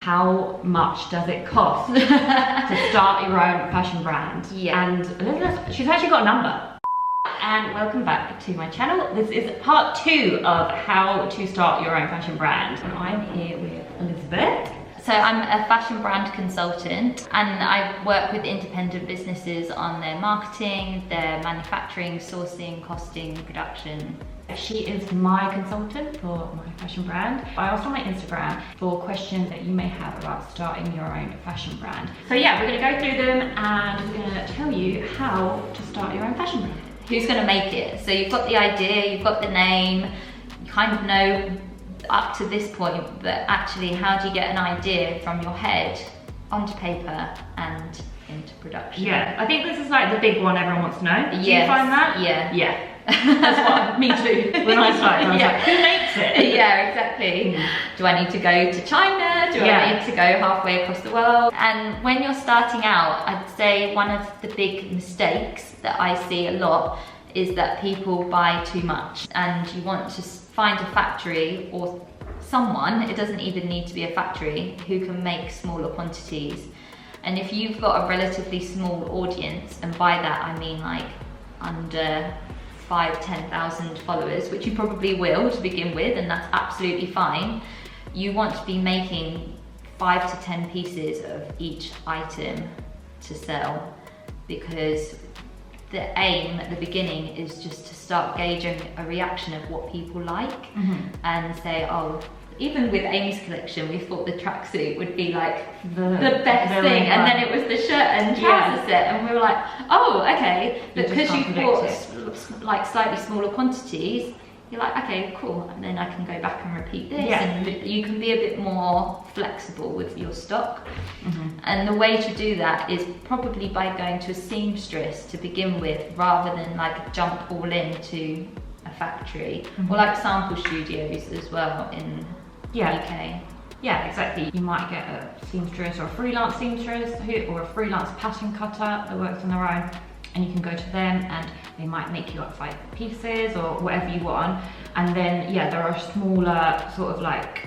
how much does it cost to start your own fashion brand? Yeah. And Elizabeth, she's actually got a number. And welcome back to my channel. This is part 2 of how to start your own fashion brand. And I'm here with Elizabeth. So I'm a fashion brand consultant, and I work with independent businesses on their marketing, their manufacturing, sourcing, costing, production. She is my consultant for my fashion brand. I asked on my Instagram for questions that you may have about starting your own fashion brand. So yeah, we're gonna go through them and we're gonna tell you how to start your own fashion brand. Who's gonna make it? So you've got the idea, you've got the name, you kind of know up to this point, but actually how do you get an idea from your head onto paper and into production? Yeah, I think this is like the big one everyone wants to know. Yes. Do you find that? Yeah. Yeah. That's what me too. When I started, I was like, who makes it? Yeah, exactly. Do I need to go to China? Do I need to go halfway across the world? And when you're starting out, I'd say one of the big mistakes that I see a lot is that people buy too much, and you want to find a factory or someone, it doesn't even need to be a factory, who can make smaller quantities. And if you've got a relatively small audience, and by that I mean like under 5,000-10,000 followers, which you probably will to begin with, and that's absolutely fine, you want to be making 5 to 10 pieces of each item to sell, because the aim at the beginning is just to start gauging a reaction of what people like, and say, oh, even with Amy's collection, we thought the tracksuit would be like the best thing, and then it was the shirt and trouser set, and we were like, oh, okay, but because you bought like slightly smaller quantities, you're like, okay, cool, and then I can go back and repeat this, and you can be a bit more flexible with your stock. And the way to do that is probably by going to a seamstress to begin with, rather than like jump all into a factory, or like sample studios as well in the UK. Yeah, exactly. You might get a seamstress or a freelance seamstress or a freelance pattern cutter that works on their own, and you can go to them and they might make you up 5 pieces or whatever you want. And then there are smaller sort of like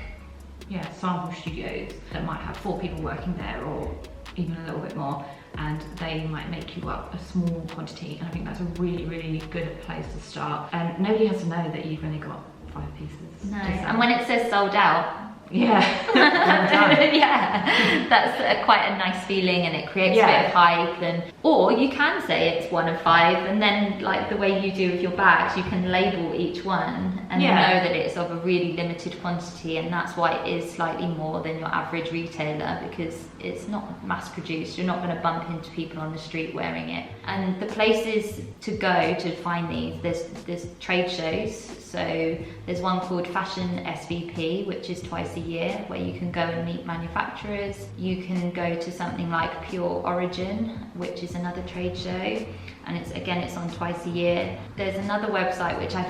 sample studios that might have 4 people working there, or even a little bit more, and they might make you up a small quantity. And I think that's a really, really good place to start. And nobody has to know that you've only got 5 pieces. No, and when it says sold out, that's quite a nice feeling, and it creates a bit of hype. And or you can say it's 1 of 5, and then like the way you do with your bags, you can label each one and know that it's of a really limited quantity, and that's why it is slightly more than your average retailer, because it's not mass produced. You're not going to bump into people on the street wearing it. And the places to go to find these, there's trade shows. So there's one called Fashion SVP, which is twice a year, where you can go and meet manufacturers. You can go to something like Pure Origin, which is another trade show, and it's on twice a year. There's another website which I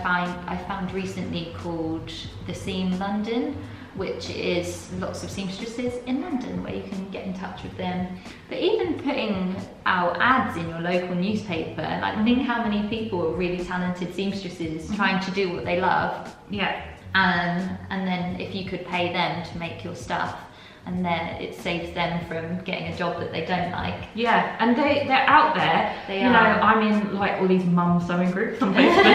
found recently called The Seam London, which is lots of seamstresses in London where you can get in touch with them. But even putting out ads in your local newspaper, like think how many people are really talented seamstresses trying to do what they love. And then if you could pay them to make your stuff, and then it saves them from getting a job that they don't like. And they're out there. You know, I'm in like all these mum sewing groups on Facebook.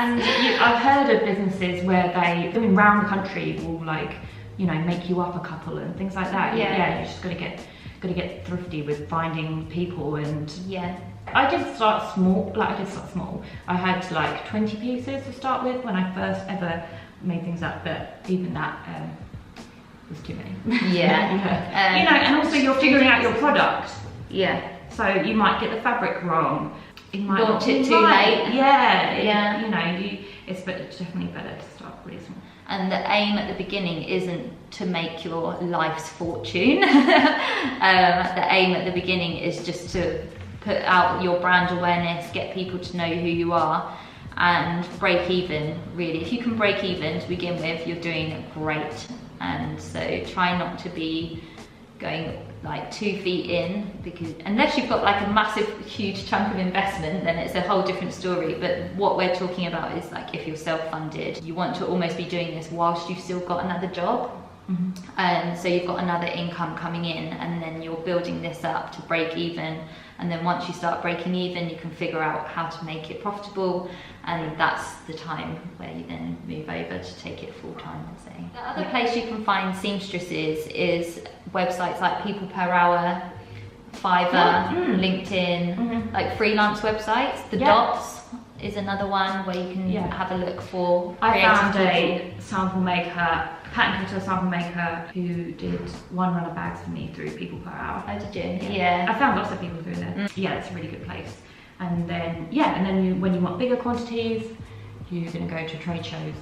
And I've heard of businesses where they, around the country, will like, you know, make you up a couple and things like that. You just gotta get thrifty with finding people. And I did start small. I had like 20 pieces to start with when I first ever made things up, but even that was too many. You know, and also you're figuring out your product. So you might get the fabric wrong. You might launch it too late. You know, it's definitely better to start really small. And the aim at the beginning isn't to make your life's fortune. The aim at the beginning is just to put out your brand awareness, get people to know who you are, and break even, really. If you can break even to begin with, you're doing great. And so try not to be going like 2 feet in, because unless you've got like a massive huge chunk of investment, then it's a whole different story. But what we're talking about is like if you're self-funded, you want to almost be doing this whilst you've still got another job. So you've got another income coming in, and then you're building this up to break even. And then once you start breaking even, you can figure out how to make it profitable, and that's the time where you then move over to take it full time, I'd say. The other place you can find seamstresses is websites like People Per Hour, Fiverr, LinkedIn, like freelance websites. The Dots is another one where you can have a look for. I found a sample maker, pattern cutter sample maker, who did one run of bags for me through People Per Hour. Oh, did you? Yeah. I found lots of people through there. Yeah, it's a really good place. And then when you want bigger quantities, you're going to go to trade shows,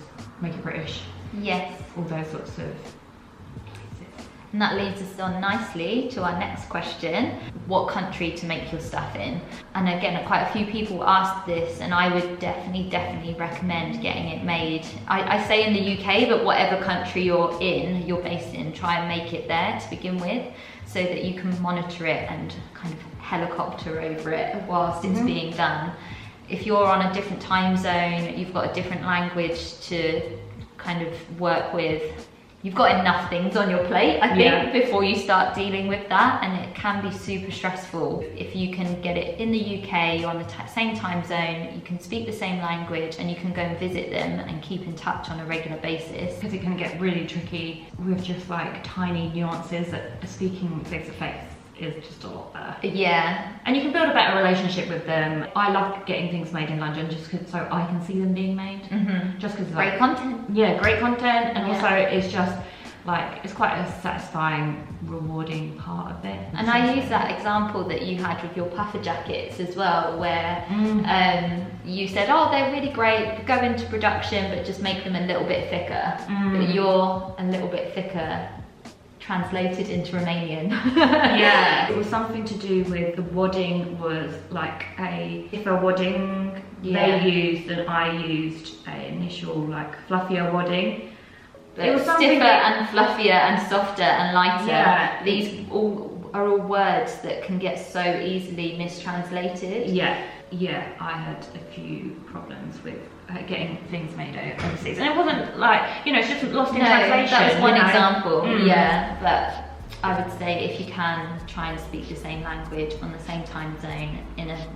Make It British. Yes. All those sorts of places. And that leads us on nicely to our next question: what country to make your stuff in? And again, quite a few people asked this, and I would definitely recommend getting it made. I say in the UK, but whatever country you're based in, try and make it there to begin with, so that you can monitor it and kind of helicopter over it whilst it's being done. If you're on a different time zone, you've got a different language to kind of work with, you've got enough things on your plate, I think, before you start dealing with that, and it can be super stressful. If you can get it in the UK, you're on the same time zone, you can speak the same language, and you can go and visit them and keep in touch on a regular basis. Because it can get really tricky with just like tiny nuances that speaking face to face is just a lot better. Yeah. And you can build a better relationship with them. I love getting things made in London just so I can see them being made. Just because great content. Yeah, great content, and also it's just like, it's quite a satisfying, rewarding part of it. And I use that example that you had with your puffer jackets as well, where you said, oh, they're really great, go into production, but just make them a little bit thicker. But you're a little bit thicker translated into Romanian. Yeah, it was something to do with the wadding was like a stiffer wadding they used, and I used an initial like fluffier wadding. It was stiffer and fluffier and softer and lighter. Yeah. These are all words that can get so easily mistranslated. Yeah, I had a few problems with getting things made overseas, and it wasn't like, it's just lost in translation. That was one example. Yeah, but I would say if you can, try and speak the same language on the same time zone in a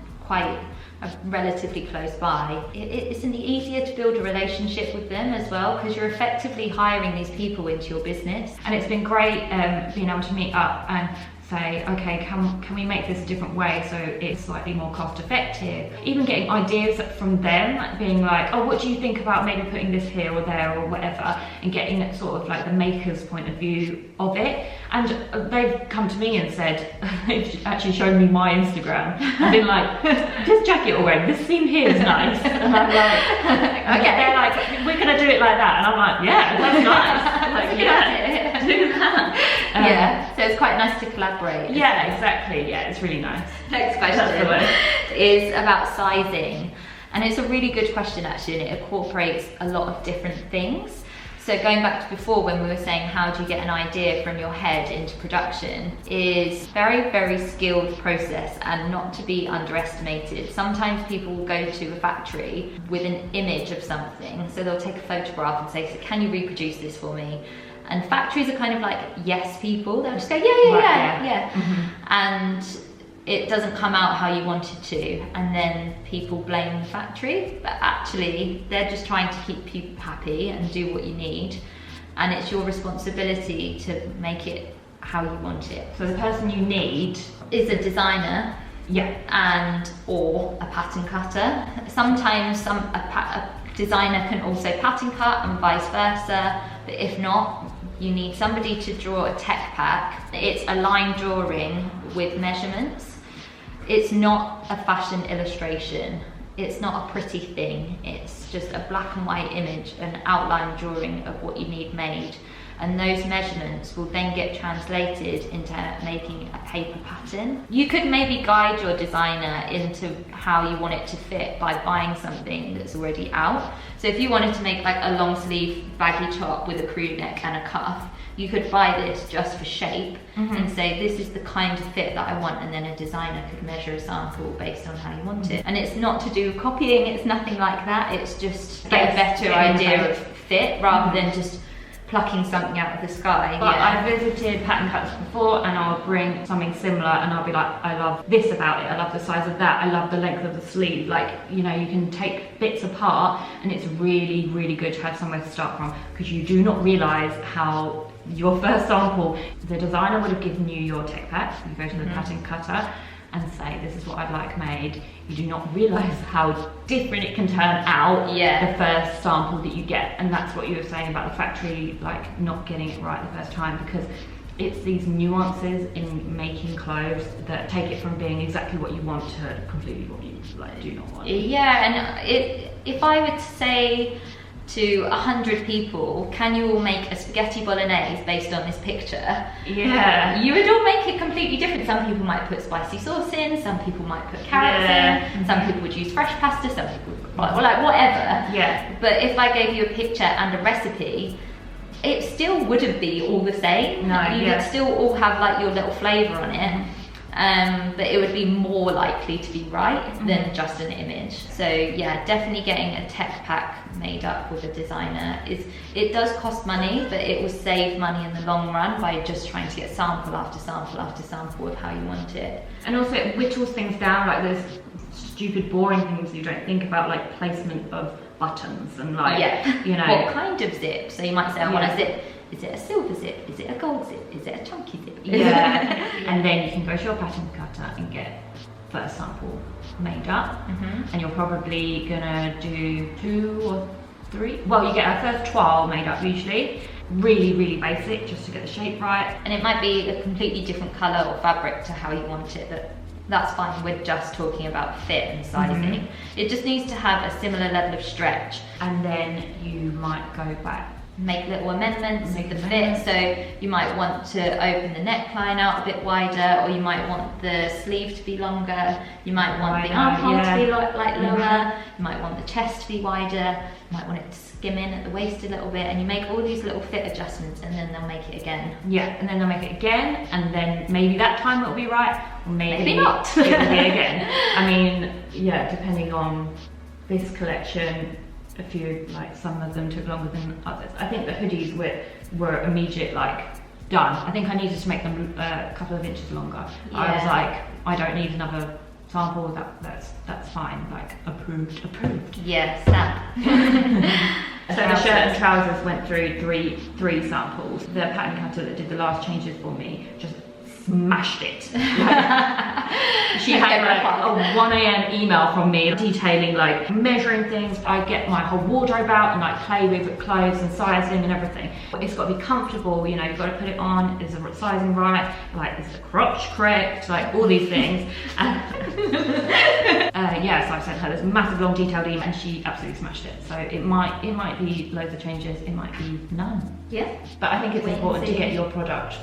relatively close by. It's easier to build a relationship with them as well, because you're effectively hiring these people into your business. And it's been great being able to meet up and say, okay, can we make this a different way so it's slightly more cost effective? Even getting ideas from them, being like, oh, what do you think about maybe putting this here or there or whatever, and getting sort of like the maker's point of view of it. And they've come to me and said, they've actually shown me my Instagram and been like, this jacket already, this seam here is nice. And I'm like, okay. They're like, we're gonna do it like that. And I'm like, yeah, that's nice. Like, yeah, do that. Yeah, so it's quite nice to collaborate. Yeah, exactly. Yeah, it's really nice. Next question is about sizing. And it's a really good question actually, and it incorporates a lot of different things. So going back to before when we were saying how do you get an idea from your head into production, is very, very skilled process and not to be underestimated. Sometimes people will go to a factory with an image of something. So they'll take a photograph and say, so can you reproduce this for me? And factories are kind of like yes people. They'll just go, yeah. And it doesn't come out how you want it to, and then people blame the factory, but actually they're just trying to keep you happy and do what you need, and it's your responsibility to make it how you want it. So the person you need is a designer, and or a pattern cutter. Sometimes a designer can also pattern cut and vice versa, but if not, you need somebody to draw a tech pack. It's a line drawing with measurements. It's not a fashion illustration. It's not a pretty thing. It's just a black and white image, an outline drawing of what you need made. And those measurements will then get translated into making a paper pattern. You could maybe guide your designer into how you want it to fit by buying something that's already out. So if you wanted to make like a long sleeve baggy top with a crew neck and a cuff, you could buy this just for shape and say, this is the kind of fit that I want, and then a designer could measure a sample based on how you want it. And it's not to do with copying, it's nothing like that, it's just get a better idea of fit rather than just plucking something out of the sky. But I visited pattern cuts before, and I'll bring something similar, and I'll be like, I love this about it, I love the size of that, I love the length of the sleeve. Like, you know, you can take bits apart, and it's really, really good to have somewhere to start from, because you do not realise how your first sample, the designer would have given you your tech pack. You go to the pattern cutter and say, this is what I'd like made. You do not realise how different it can turn out the first sample that you get. And that's what you were saying about the factory, like not getting it right the first time, because it's these nuances in making clothes that take it from being exactly what you want to completely what you like do not want. Yeah, and if I were to say to 100 people, can you all make a spaghetti bolognese based on this picture? Yeah. You would all make it completely different. Some people might put spicy sauce in, some people might put carrots in, some people would use fresh pasta, some people would, or like whatever. Yeah. But if I gave you a picture and a recipe, it still wouldn't be all the same. No, you would still all have like your little flavour on it. But it would be more likely to be right than just an image. So yeah, definitely getting a tech pack made up with a designer it does cost money, but it will save money in the long run by just trying to get sample after sample after sample of how you want it. And also it whittles things down, like those stupid boring things you don't think about, like placement of buttons and like, you know. What kind of zip? So you might say, I want a zip. Is it a silver zip? Is it a gold zip? Is it a chunky zip? Yeah. And then you can go to your pattern cutter and get first sample made up. And you're probably gonna do 2 or 3. Well, you get a first toile made up usually. Really, really basic, just to get the shape right. And it might be a completely different colour or fabric to how you want it, but that's fine. We're just talking about fit and sizing. It just needs to have a similar level of stretch. And then you might go back, make little amendments to the fit. So you might want to open the neckline out a bit wider, or you might want the sleeve to be longer, you might want the armhole to be like lower, you might want the chest to be wider, you might want it to skim in at the waist a little bit, and you make all these little fit adjustments, and then they'll make it again. Yeah, and then they'll make it again, and then maybe that time it'll be right, or maybe not. It'll be again. I mean, yeah, depending on this collection, a few, like some of them took longer than others. I think the hoodies were immediate, like done. I think I needed to make them a couple of inches longer. I was like, I don't need another sample. That's fine. Like approved. Yeah, snap. So the shirt and trousers went through three samples. The pattern cutter that did the last changes for me just smashed it. She had like a 1 AM email from me detailing like measuring things. I get my whole wardrobe out and like play with clothes and sizing and everything. It's got to be comfortable, you know, you've got to put it on, is the sizing right, like is the crotch correct, like all these things. Yeah, so I sent her this massive long detailed email and she absolutely smashed it. So it might be loads of changes, it might be none. Yeah. But I think it's important to get your product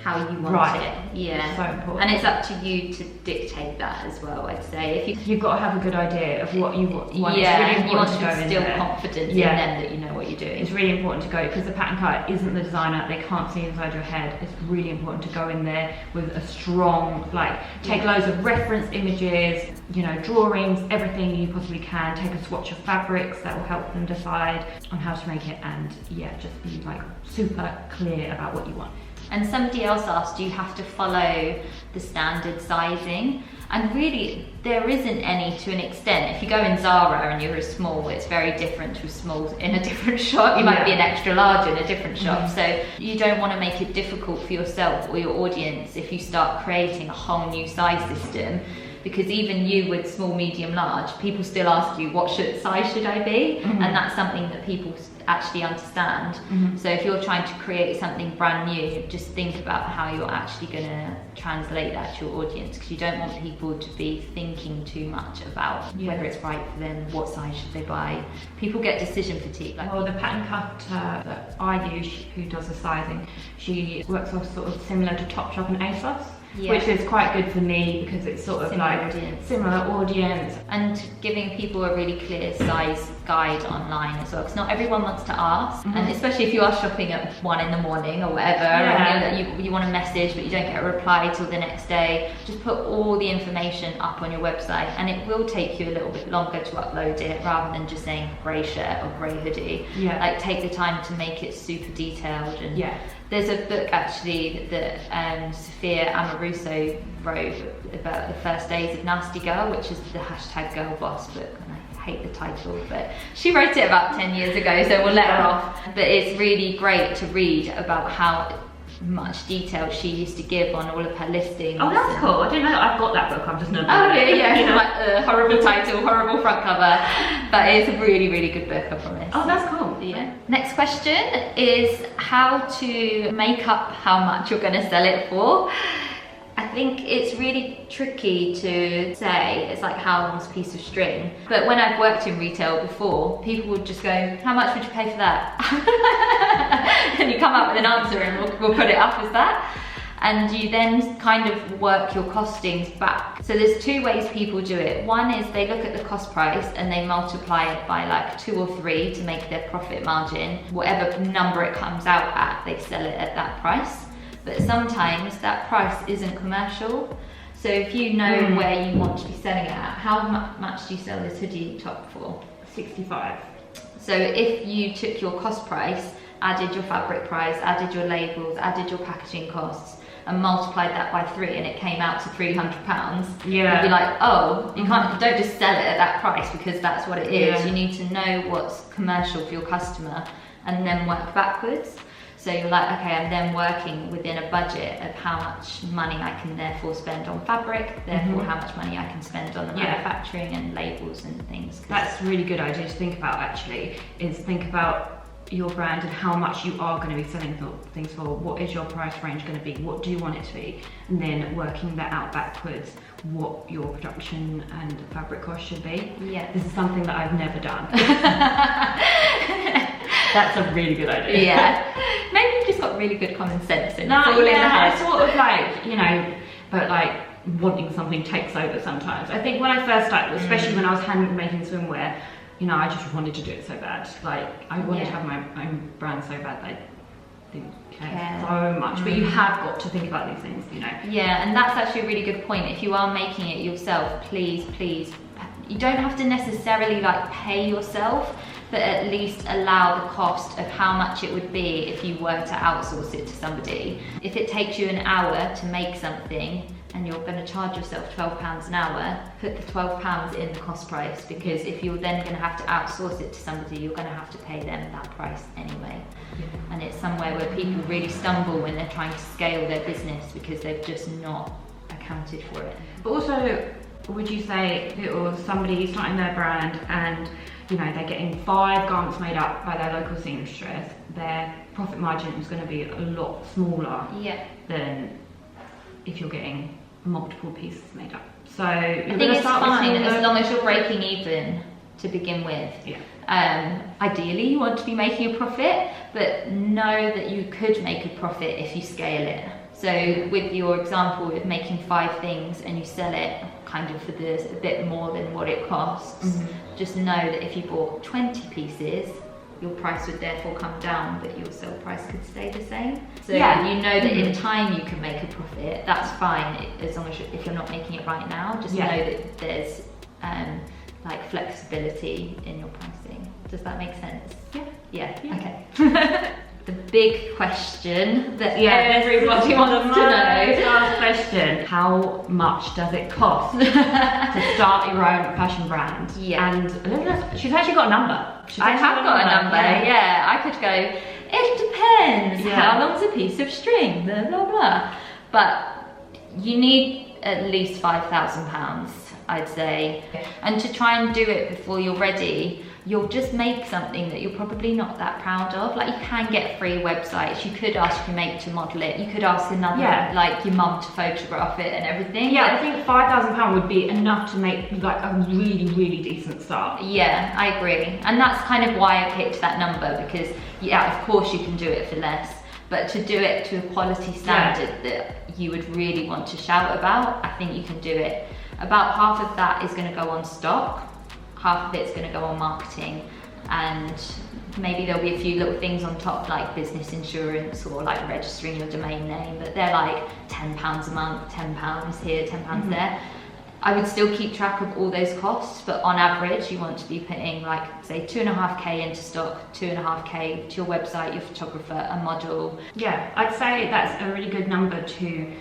how you want it. Yeah. It's so important. And it's up to you to dictate that as well, I'd say. If you've got to have a good idea of what you want. Yeah, it's really you want to to instill confidence in them that you know what you're doing. It's really important to go, because the pattern cut isn't the designer, they can't see inside your head. It's really important to go in there with a strong, like, take loads of reference images, you know, drawings, everything you possibly can. Take a swatch of fabrics that will help them decide on how to make it, and yeah, just be like super clear about what you want. And somebody else asked, do you have to follow the standard sizing? And really, there isn't any to an extent. If you go in Zara and you're a small, it's very different to a small in a different shop. You might be an extra large in a different shop. So you don't want to make it difficult for yourself or your audience if you start creating a whole new size system. Because even you with small, medium, large, people still ask you, what size should I be? And that's something that people actually understand. So if you're trying to create something brand new, just think about how you're actually going to translate that to your audience, because you don't want people to be thinking too much about whether it's right for them, what size should they buy. People get decision fatigue. Like, well, the pattern cutter that I use, who does the sizing, she works off sort of similar to Topshop and ASOS. which is quite good for me because it's sort of similar audience. And giving people a really clear size guide online as well, because not everyone wants to ask, and especially if you are shopping at 1 in the morning or whatever, and you want a message but you don't get a reply till the next day, just put all the information up on your website, and it will take you a little bit longer to upload it rather than just saying grey shirt or grey hoodie. Like, take the time to make it super detailed. And there's a book actually that Sophia Amoruso wrote about the first days of Nasty Girl, which is the #GirlBoss book, and I hate the title, but she wrote it about 10 years ago, so we'll let her off. But it's really great to read about how much detail she used to give on all of her listings. Oh, that's cool. I didn't know that. I've got that book. I've just never read it. Yeah. Like, horrible title, horrible front cover, but it's a really, really good book, I promise. Oh, that's cool. Yeah. Next question is how to make up how much you're going to sell it for. I think it's really tricky to say. It's like how long's a piece of string. But when I've worked in retail before, people would just go, how much would you pay for that? And you come up with an answer and we'll put it up as that. And you then kind of work your costings back. So there's 2 ways people do it. One is they look at the cost price and they multiply it by like 2 or 3 to make their profit margin. Whatever number it comes out at, they sell it at that price. But sometimes that price isn't commercial. So if you know where you want to be selling it at, how much do you sell this hoodie top for? 65. So if you took your cost price, added your fabric price, added your labels, added your packaging costs, and multiplied that by 3, and it came out to £300, you'd be like, oh, you don't just sell it at that price because that's what it is. You need to know what's commercial for your customer and then work backwards. So you're like, okay, I'm then working within a budget of how much money I can therefore spend on fabric, therefore how much money I can spend on the manufacturing and labels and things. That's a really good idea to think about, actually, is think about your brand and how much you are going to be selling things for. What is your price range going to be? What do you want it to be? And then working that out backwards, what your production and fabric cost should be. This is something that I've never done. That's a really good idea. Maybe you've just got really good common sense and no, it's all in the head. I sort of like, but like wanting something takes over sometimes. I think when I first started, especially when I was hand making swimwear, I just wanted to do it so bad. Like, I wanted to have my own brand so bad that I didn't care so much. But you have got to think about these things, Yeah, and that's actually a really good point. If you are making it yourself, please, you don't have to necessarily like pay yourself, but at least allow the cost of how much it would be if you were to outsource it to somebody. If it takes you an hour to make something and you're going to charge yourself £12 an hour, put the £12 in the cost price, because if you're then going to have to outsource it to somebody, you're going to have to pay them that price anyway. And it's somewhere where people really stumble when they're trying to scale their business because they've just not accounted for it. But also, would you say if it was somebody starting their brand and they're getting 5 garments made up by their local seamstress, their profit margin is going to be a lot smaller than if you're getting multiple pieces made up. So I think it's fine as long as you're breaking even to begin with. Ideally you want to be making a profit, but know that you could make a profit if you scale it. So with your example of making 5 things and you sell it kind of for a bit more than what it costs, just know that if you bought 20 pieces, your price would therefore come down, but your sale price could stay the same. So you know that in time you can make a profit. That's fine, as long as if you're not making it right now. Just know that there's like flexibility in your pricing. Does that make sense? Yeah. Okay. The big question that everybody wants to know. Last question: how much does it cost to start your own fashion brand? And she's actually got a number. I have got a number. I could go, it depends. How long's a piece of string? Blah blah blah. But you need at least £5,000, I'd say. And to try and do it before you're ready, you'll just make something that you're probably not that proud of. Like, you can get free websites, you could ask your mate to model it, you could ask another, like your mum to photograph it and everything. I think £5,000 would be enough to make like a really, really decent start. Yeah, I agree. And that's kind of why I picked that number, because of course you can do it for less, but to do it to a quality standard that you would really want to shout about, I think you can do it. About half of that is going to go on stock, half of it's going to go on marketing, and maybe there'll be a few little things on top like business insurance or like registering your domain name, but they're like £10 a month, £10 here, £10 there. I would still keep track of all those costs, but on average you want to be putting like say 2.5k into stock, 2.5k to your website, your photographer, a model. Yeah, I'd say that's a really good number to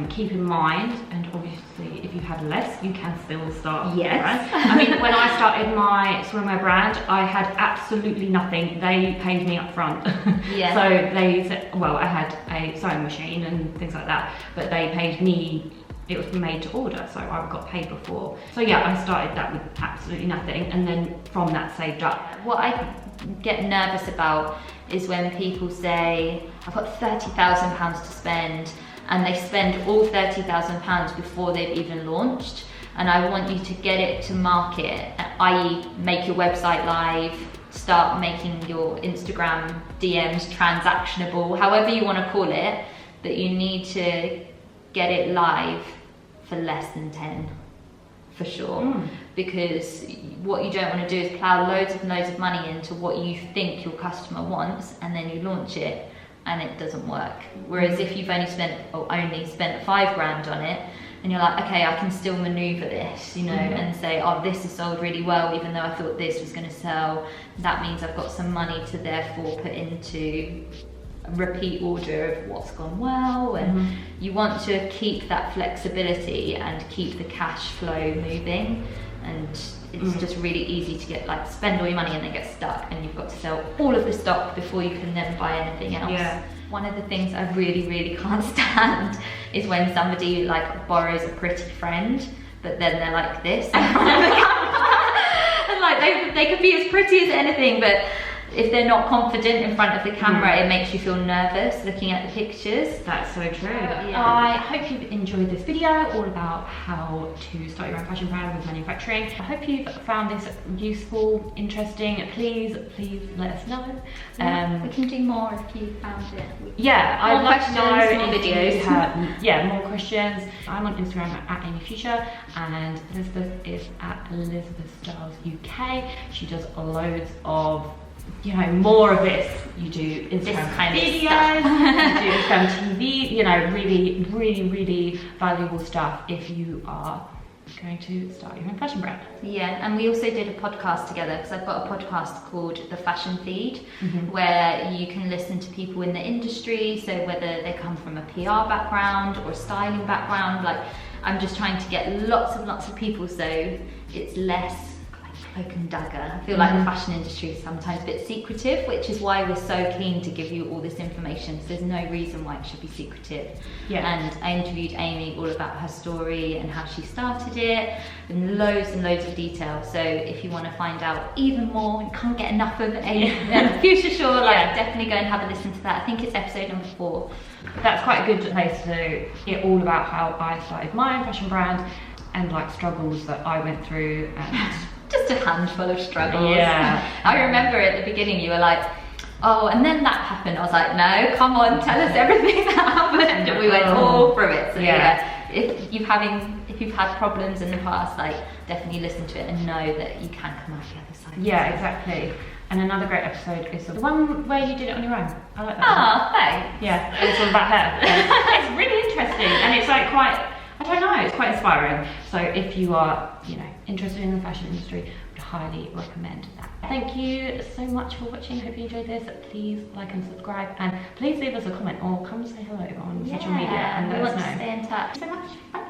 keep in mind, and obviously if you have less you can still start. Yes. I mean, when I started my swimwear brand, I had absolutely nothing. They paid me up front. Yeah. So they said, well, I had a sewing machine and things like that, but they paid me, it was made to order, so I got paid before. So yeah, I started that with absolutely nothing, and then from that saved up. What I get nervous about is when people say, I've got £30,000 to spend, and they spend all £30,000 before they've even launched. And I want you to get it to market, i.e. make your website live, start making your Instagram DMs transactionable, however you want to call it, but you need to get it live for less than 10, for sure. Because what you don't want to do is plow loads of money into what you think your customer wants, and then you launch it and it doesn't work. Whereas if you've only spent £5 on it, and you're like, okay, I can still maneuver this, you know, and say, oh, this has sold really well, even though I thought this was going to sell. That means I've got some money to therefore put into a repeat order of what's gone well. And you want to keep that flexibility and keep the cash flow moving. And it's just really easy to get like spend all your money and then get stuck, and you've got to sell all of the stock before you can then buy anything else. Yeah. One of the things I really can't stand is when somebody like borrows a pretty friend, but then they're like this and like they could be as pretty as anything, but if they're not confident in front of the camera, it makes you feel nervous looking at the pictures. That's so true. Yeah. I hope you've enjoyed this video all about how to start your own fashion brand with manufacturing. I hope you've found this useful, interesting. Please let us know. We can do more if you found it. Yeah, I'd like to know more if videos. you have more questions. I'm on Instagram at Amy Fuchsia, and Elizabeth is at Elizabeth Styles UK. She does loads of, you know, more of this. You do Instagram kind of videos, stuff. you do Instagram TV, you know, really valuable stuff if you are going to start your own fashion brand. Yeah, and we also did a podcast together, because I've got a podcast called The Fashion Feed, where you can listen to people in the industry, so whether they come from a PR background or a styling background, like I'm just trying to get lots of people, so it's less cloak and dagger. I feel like the fashion industry is sometimes a bit secretive, which is why we're so keen to give you all this information. So there's no reason why it should be secretive. Yeah. And I interviewed Amy all about her story and how she started it, and loads of detail. So if you want to find out even more and can't get enough of a Fuchsia Shaw, like definitely go and have a listen to that. I think it's episode number 4. That's quite a good place to hear all about how I started my own fashion brand and like struggles that I went through, and just a handful of struggles. Yeah. I remember at the beginning you were like, oh, and then that happened. I was like, no, come on, tell us everything that happened. And we went all through it. So yeah, if you've had problems in the past, like definitely listen to it and know that you can come out the other side. Yeah, exactly. And another great episode is the one where you did it on your own. I like that. Oh, thanks. Yeah, it's all about her. It's really interesting, and it's like quite, I don't know, it's quite inspiring. So if you are, you know, interested in the fashion industry, I would highly recommend that. Thank you so much for watching. Hope you enjoyed this. Please like and subscribe, and please leave us a comment or come say hello on social media and let us know. We want to stay in touch. Thank you so much. Bye.